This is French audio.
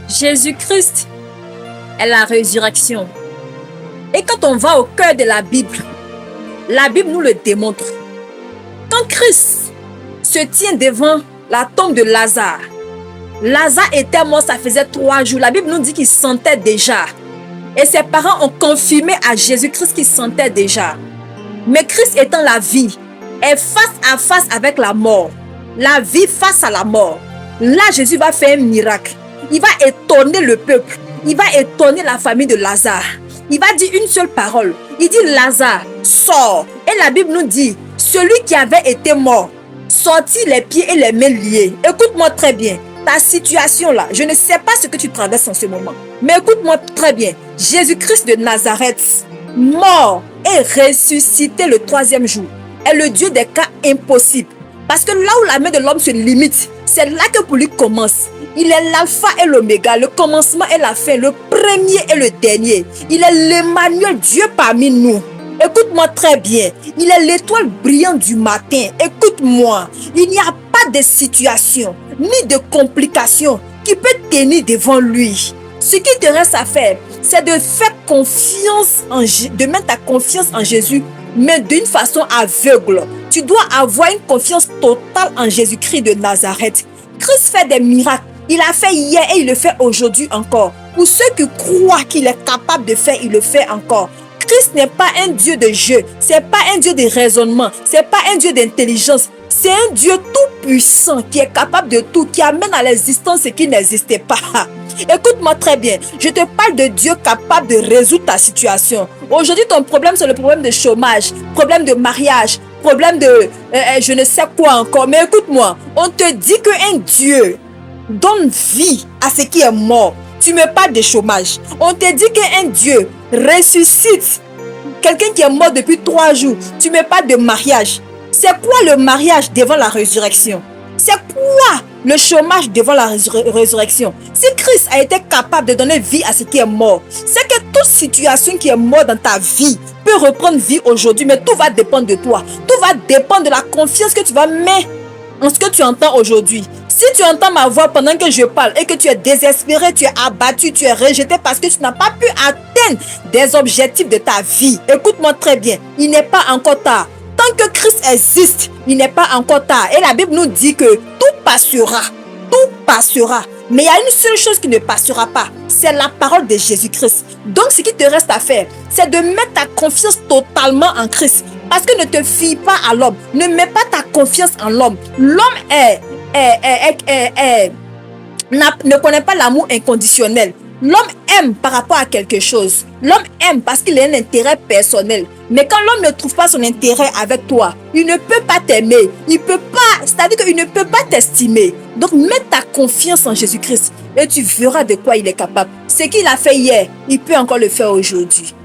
Jésus-Christ est la résurrection. Et quand on va au cœur de la Bible nous le démontre. Quand Christ se tient devant la tombe de Lazare, Lazare était mort, ça faisait 3 jours. La Bible nous dit qu'il sentait déjà. Et ses parents ont confirmé à Jésus-Christ qu'il sentait déjà. Mais Christ étant la vie, est face à face avec la mort. La vie face à la mort. Là, Jésus va faire un miracle. Il va étonner le peuple. Il va étonner la famille de Lazare. Il va dire une seule parole. Il dit Lazare, sors. Et la Bible nous dit, celui qui avait été mort, sortit les pieds et les mains liés. Écoute-moi très bien. Ta situation là, je ne sais pas ce que tu traverses en ce moment. Mais écoute-moi très bien. Jésus-Christ de Nazareth, mort et ressuscité le 3e jour, est le Dieu des cas impossibles. Parce que là où la main de l'homme se limite, c'est là que pour lui commence. Il est l'alpha et l'oméga, le commencement et la fin, le premier et le dernier. Il est l'Emmanuel, Dieu parmi nous. Écoute-moi très bien. Il est l'étoile brillante du matin. Écoute-moi. Il n'y a pas de situation, ni de complication qui peut tenir devant lui. Ce qu'il te reste à faire, c'est de faire confiance de mettre ta confiance en Jésus, mais d'une façon aveugle. Tu dois avoir une confiance totale en Jésus-Christ de Nazareth. Christ fait des miracles. Il a fait hier et il le fait aujourd'hui encore. Pour ceux qui croient qu'il est capable de faire, il le fait encore. Christ n'est pas un Dieu de jeu, c'est pas un Dieu de raisonnement, c'est pas un Dieu d'intelligence. C'est un Dieu tout puissant qui est capable de tout, qui amène à l'existence ce qui n'existait pas. Écoute-moi très bien, je te parle de Dieu capable de résoudre ta situation. Aujourd'hui, ton problème, c'est le problème de chômage, problème de mariage, problème de je ne sais quoi encore. Mais écoute-moi, on te dit qu'un Dieu donne vie à ce qui est mort. Tu me parles de chômage. On te dit qu'un Dieu ressuscite quelqu'un qui est mort depuis 3 jours. Tu me parles de mariage. C'est quoi le mariage devant la résurrection? C'est quoi le chômage devant la résurrection? Si Christ a été capable de donner vie à ce qui est mort, c'est que toute situation qui est morte dans ta vie peut reprendre vie aujourd'hui, mais tout va dépendre de toi. Tout va dépendre de la confiance que tu vas mettre en ce que tu entends aujourd'hui. Si tu entends ma voix pendant que je parle et que tu es désespéré, tu es abattu, tu es rejeté parce que tu n'as pas pu atteindre des objectifs de ta vie, écoute-moi très bien, il n'est pas encore tard. Tant que Christ existe, il n'est pas encore tard. Et la Bible nous dit que tout passera. Tout passera. Mais il y a une seule chose qui ne passera pas. C'est la parole de Jésus-Christ. Donc, ce qui te reste à faire, c'est de mettre ta confiance totalement en Christ. Parce que ne te fie pas à l'homme. Ne mets pas ta confiance en l'homme. L'homme ne connaît pas l'amour inconditionnel. L'homme aime par rapport à quelque chose. L'homme aime parce qu'il a un intérêt personnel. Mais quand l'homme ne trouve pas son intérêt avec toi, il ne peut pas t'aimer. Il peut pas, c'est-à-dire qu'il ne peut pas t'estimer. Donc, mets ta confiance en Jésus-Christ et tu verras de quoi il est capable. Ce qu'il a fait hier, il peut encore le faire aujourd'hui.